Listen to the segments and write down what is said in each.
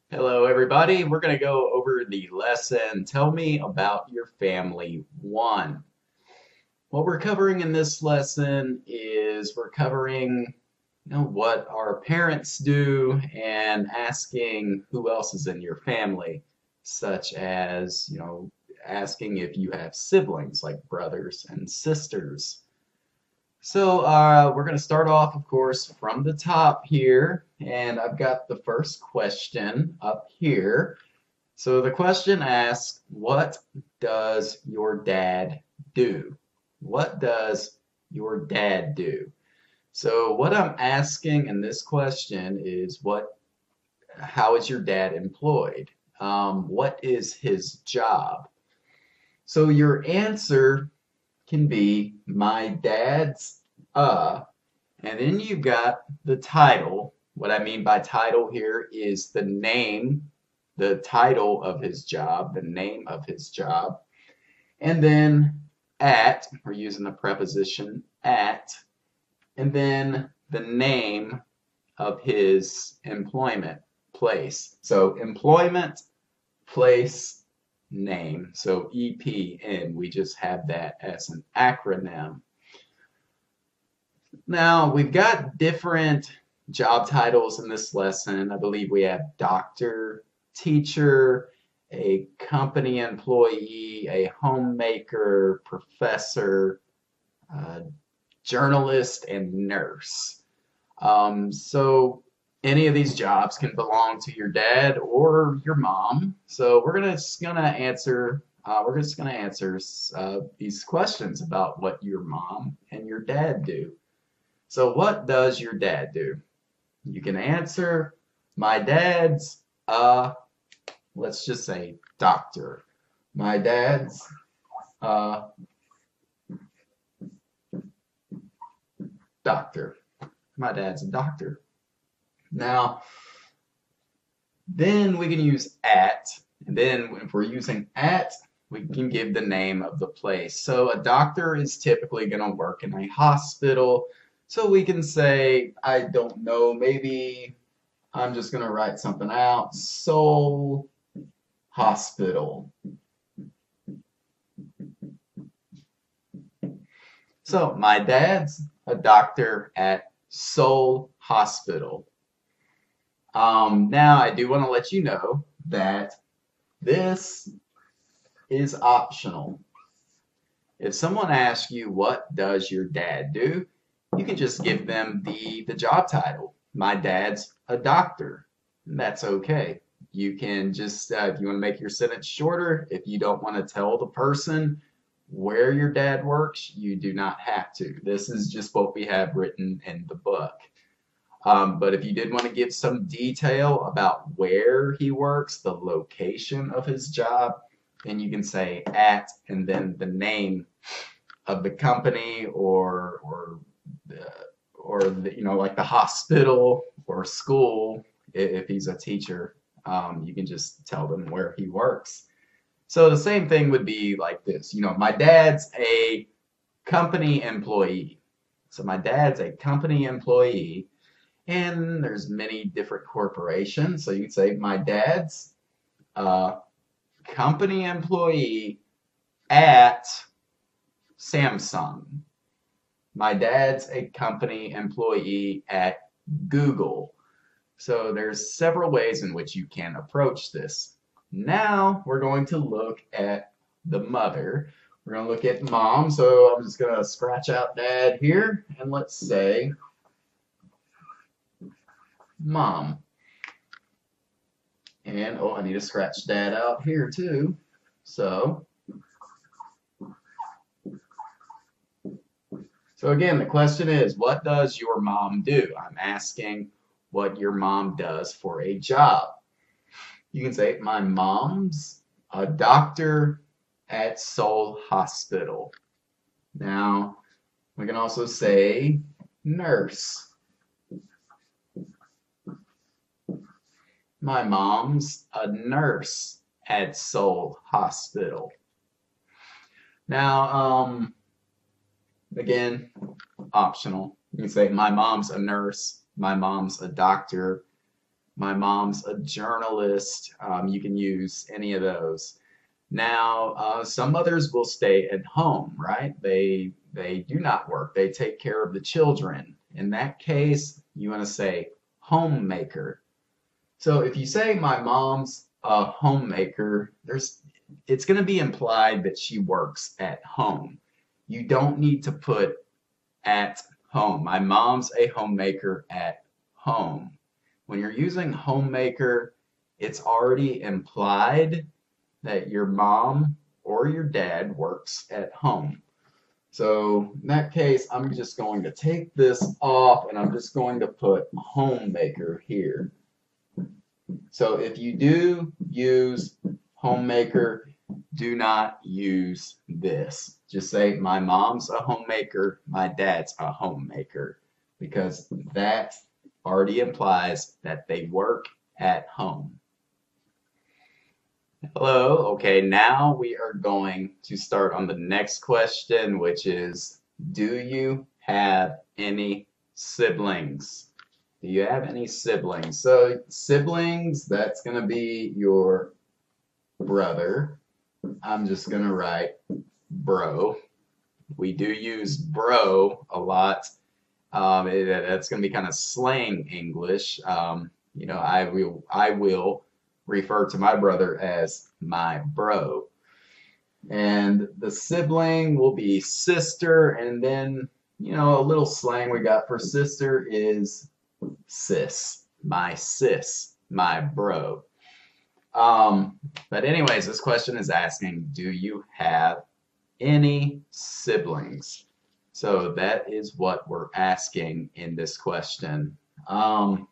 Hello, everybody. We're going to go over the lesson. Tell me about your family one. What we're covering in this lesson is we're covering, what our parents do and asking who else is in your family, such as, asking if you have siblings like brothers and sisters. So we're going to start off, of course, from the top here, and I've got the first question up here. So the question asks, what does your dad do? What does your dad do? So what I'm asking in this question is how is your dad employed? What is his job? So your answer can be my dad's and then you've got the title. What I mean by title here is the name, the title of his job, the name of his job. And then we're using the preposition at, and then the name of his employment place. So employment, place, name. So EPN, we just have that as an acronym. Now, we've got different job titles in this lesson. I believe we have doctor, teacher, a company employee, a homemaker, professor, uh, journalist, and nurse. So any of these jobs can belong to your dad or your mom. So we're just gonna answer these questions about what your mom and your dad do. So what does your dad do? You can answer my dad's let's just say doctor. My dad's uh doctor. My dad's a doctor. Now, then we can use at, and then if we're using at, we can give the name of the place. So a doctor is typically going to work in a hospital. So we can say, I don't know, maybe I'm just going to write something out. Soul Hospital. So my dad's a doctor at Soul Hospital. Now I do want to let you know that this is optional. If someone asks you, what does your dad do? You can just give them the job title. My dad's a doctor. And that's okay. You can just, if you want to make your sentence shorter, if you don't want to tell the person where your dad works, you do not have to. This is just what we have written in the book. But if you did want to give some detail about where he works, the location of his job, then you can say at and then the name of the company like the hospital or school. If he's a teacher, you can just tell them where he works. So the same thing would be like this. My dad's a company employee. So my dad's a company employee, and there's many different corporations. So you can say my dad's a company employee at Samsung. My dad's a company employee at Google. So there's several ways in which you can approach this. Now we're going to look at the mother. We're going to look at mom. So I'm just going to scratch out dad here, and let's say mom. And I need to scratch dad out here too. So again, the question is, what does your mom do? I'm asking what your mom does for a job. You can say, my mom's a doctor at Soul Hospital. Now, we can also say nurse. My mom's a nurse at Soul Hospital. Now, again, optional. You can say, my mom's a nurse, my mom's a doctor, My mom's a journalist. You can use any of those. Now, some mothers will stay at home, right? They do not work. They take care of the children. In that case, you want to say homemaker. So if you say my mom's a homemaker, it's going to be implied that she works at home. You don't need to put at home. My mom's a homemaker at home. When you're using homemaker, it's already implied that your mom or your dad works at home. So in that case, I'm just going to take this off and I'm just going to put homemaker here. So if you do use homemaker, do not use this. Just say my mom's a homemaker, my dad's a homemaker, because that already implies that they work at home. Hello. Okay, now we are going to start on the next question, which is, do you have any siblings? Do you have any siblings? So siblings, that's going to be your brother. I'm just going to write bro. We do use bro a lot. That's going to be kind of slang English. I will refer to my brother as my bro. And the sibling will be sister, and then, a little slang we got for sister is sis, my bro. But anyways, this question is asking, do you have any siblings? So that is what we're asking in this question. Now,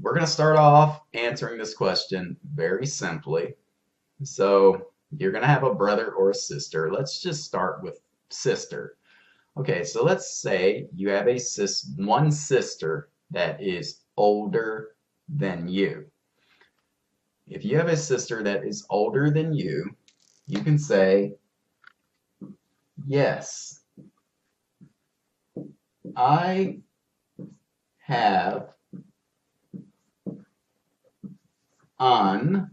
we're going to start off answering this question very simply. So you're going to have a brother or a sister. Let's just start with sister. Okay, so let's say you have one sister that is older than you. If you have a sister that is older than you can say, yes, I have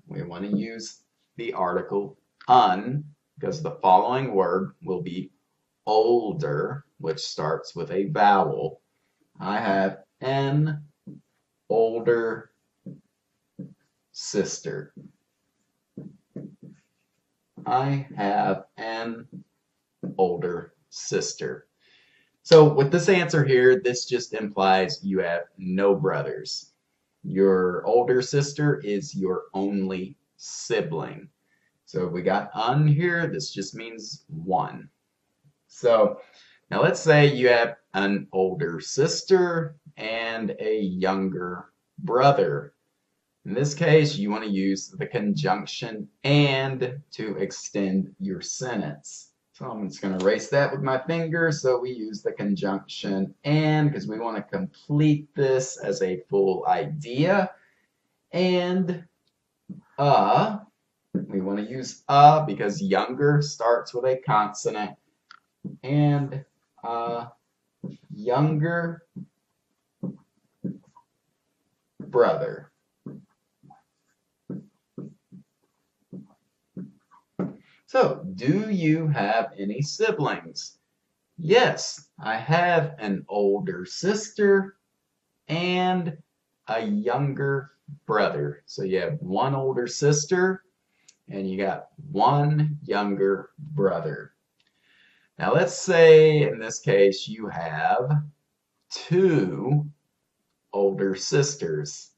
we want to use the article because the following word will be older, which starts with a vowel. I have an older sister. I have an older sister. So with this answer here, this just implies you have no brothers. Your older sister is your only sibling. So we got here, this just means one. So now let's say you have an older sister and a younger brother. In this case, you want to use the conjunction and to extend your sentence. So I'm just going to erase that with my finger. So we use the conjunction and because we want to complete this as a full idea. And we want to use because younger starts with a consonant. And younger brother. So, do you have any siblings? Yes, I have an older sister and a younger brother. So you have one older sister and you got one younger brother. Now let's say in this case you have two older sisters.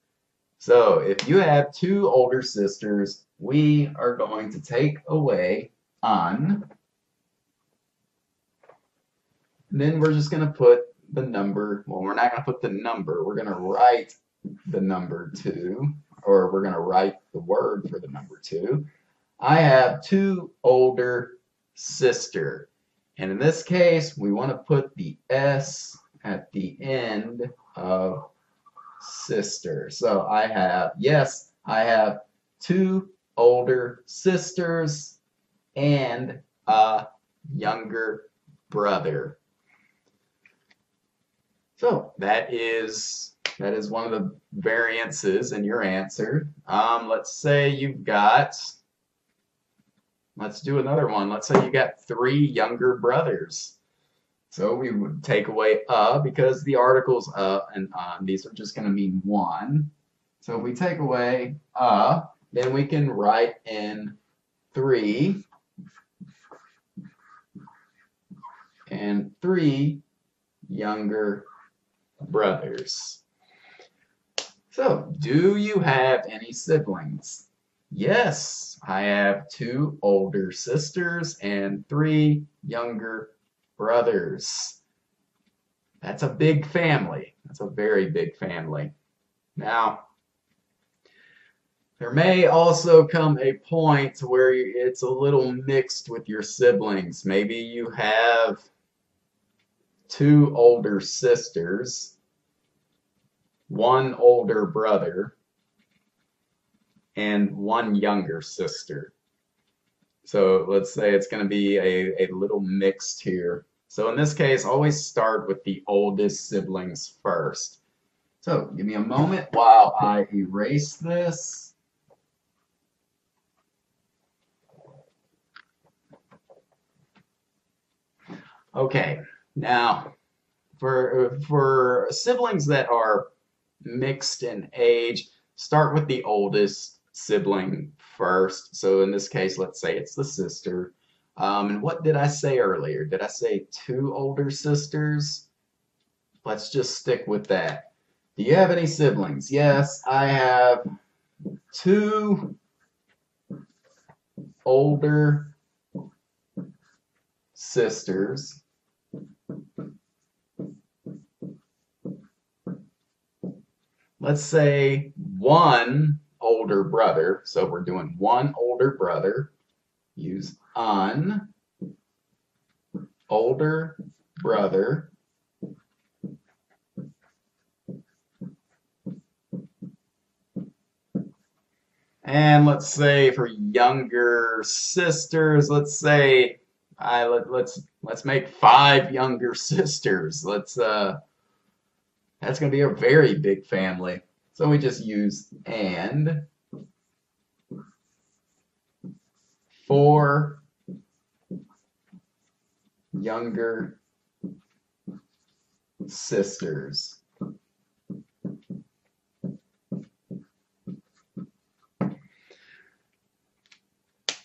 So if you have two older sisters, we are going to take away un. Then we're just going to put the number, well, we're not going to put the number, we're going to write the number 2, or we're going to write the word for the number 2. I have two older sister. And in this case, we want to put the S at the end of sister. So I have, yes, I have two older sisters and a younger brother. So that is That is one of the variances in your answer. Let's say you've got, let's do another one. Let's say you got three younger brothers. So we would take away because the articles and these are just going to mean one. So if we take away then we can write in 3 and 3 younger brothers. So, do you have any siblings? Yes, I have 2 older sisters and 3 younger brothers. That's a big family. That's a very big family. Now, there may also come a point where it's a little mixed with your siblings. Maybe you have 2 older sisters, 1 older brother, and 1 younger sister. So let's say it's going to be a little mixed here. So in this case, always start with the oldest siblings first. So give me a moment while I erase this. Okay, now for siblings that are mixed in age, start with the oldest sibling first. So in this case, let's say it's the sister. And what did I say earlier? Did I say 2 older sisters? Let's just stick with that. Do you have any siblings? Yes, I have 2 older sisters. Let's say 1 older brother. So we're doing 1 older brother. Use an older brother. And let's say for younger sisters, let's say let's make 5 younger sisters. That's going to be a very big family. So we just use and 4 younger sisters.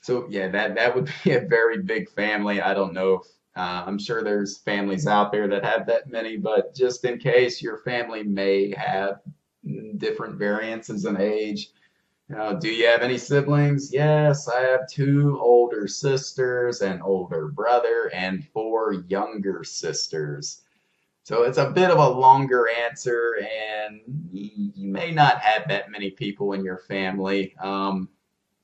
So yeah, that would be a very big family. I don't know if I'm sure there's families out there that have that many, but just in case your family may have different variances in age. Do you have any siblings? Yes, I have 2 older sisters, an older brother, and 4 younger sisters. So it's a bit of a longer answer, and you may not have that many people in your family.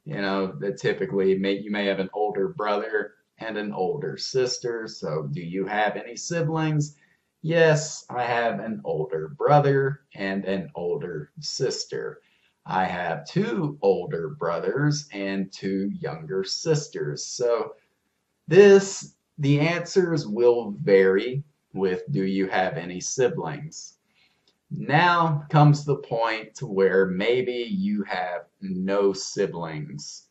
That typically you may have an older brother and an older sister. So do you have any siblings? Yes, I have an older brother and an older sister. I have 2 older brothers and 2 younger sisters. So the answers will vary with do you have any siblings? Now comes the point where maybe you have no siblings.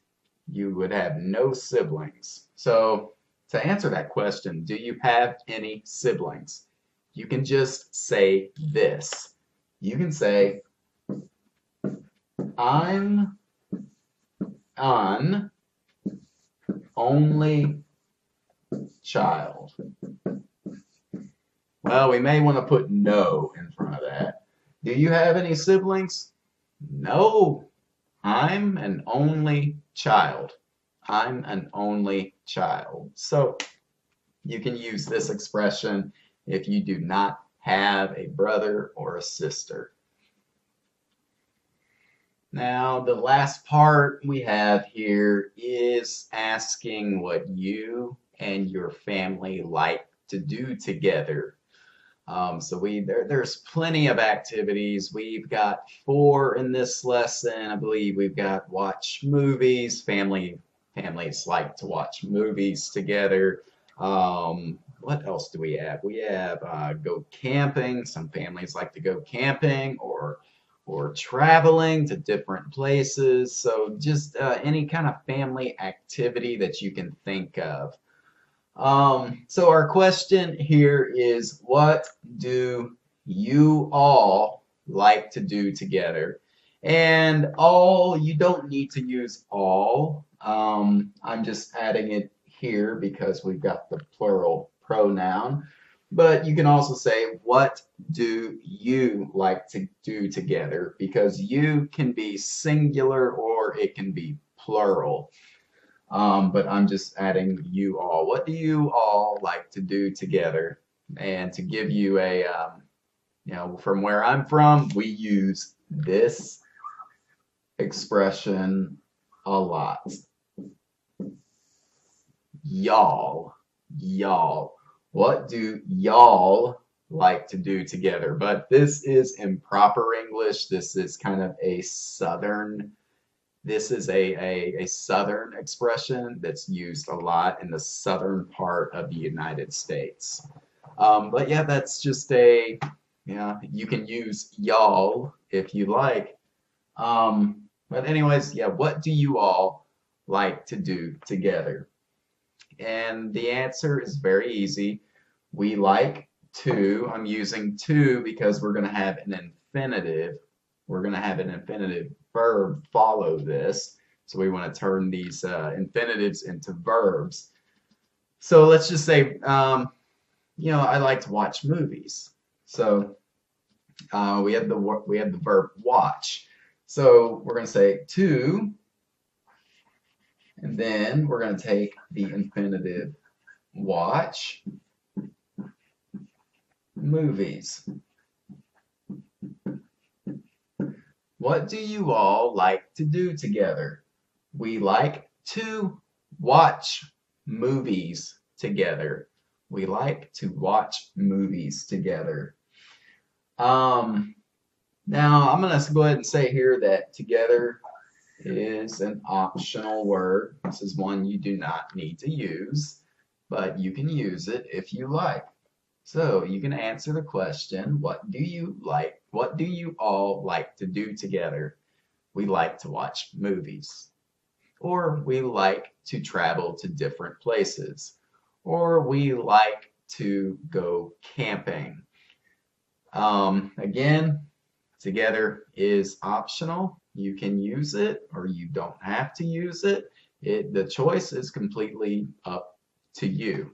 You would have no siblings. So to answer that question, do you have any siblings? You can just say this. You can say, I'm an only child. Well, we may want to put no in front of that. Do you have any siblings? No, I'm an only child. I'm an only child. So you can use this expression if you do not have a brother or a sister. Now, the last part we have here is asking what you and your family like to do together. So there's plenty of activities. We've got 4 in this lesson. I believe we've got watch movies. Families like to watch movies together. what else do we have? We have go camping. Some families like to go camping or traveling to different places. So just any kind of family activity that you can think of. So our question here is, what do you all like to do together? And all, you don't need to use all. I'm just adding it here because we've got the plural pronoun. But you can also say, what do you like to do together? Because you can be singular or it can be plural. But I'm just adding you all. What do you all like to do together? And to give you a, from where I'm from, we use this expression a lot. Y'all, y'all. What do y'all like to do together? But this is improper English. This is kind of a southern. This is a southern expression that's used a lot in the southern part of the United States. But yeah, that's just you can use y'all if you like. But anyways, yeah, what do you all like to do together? And the answer is very easy. We like to. I'm using to because we're going to have an infinitive. We're going to have an infinitive verb follow this. So we want to turn these infinitives into verbs. So let's just say, I like to watch movies. So we have the verb watch. So we're going to say to, and then we're going to take the infinitive watch movies. What do you all like to do together? We like to watch movies together. We like to watch movies together. Now, I'm going to go ahead and say here that together is an optional word. This is one you do not need to use, but you can use it if you like. So you can answer the question, what do you like? What do you all like to do together? We like to watch movies. Or we like to travel to different places. Or we like to go camping. Again, together is optional. You can use it or you don't have to use it. The choice is completely up to you.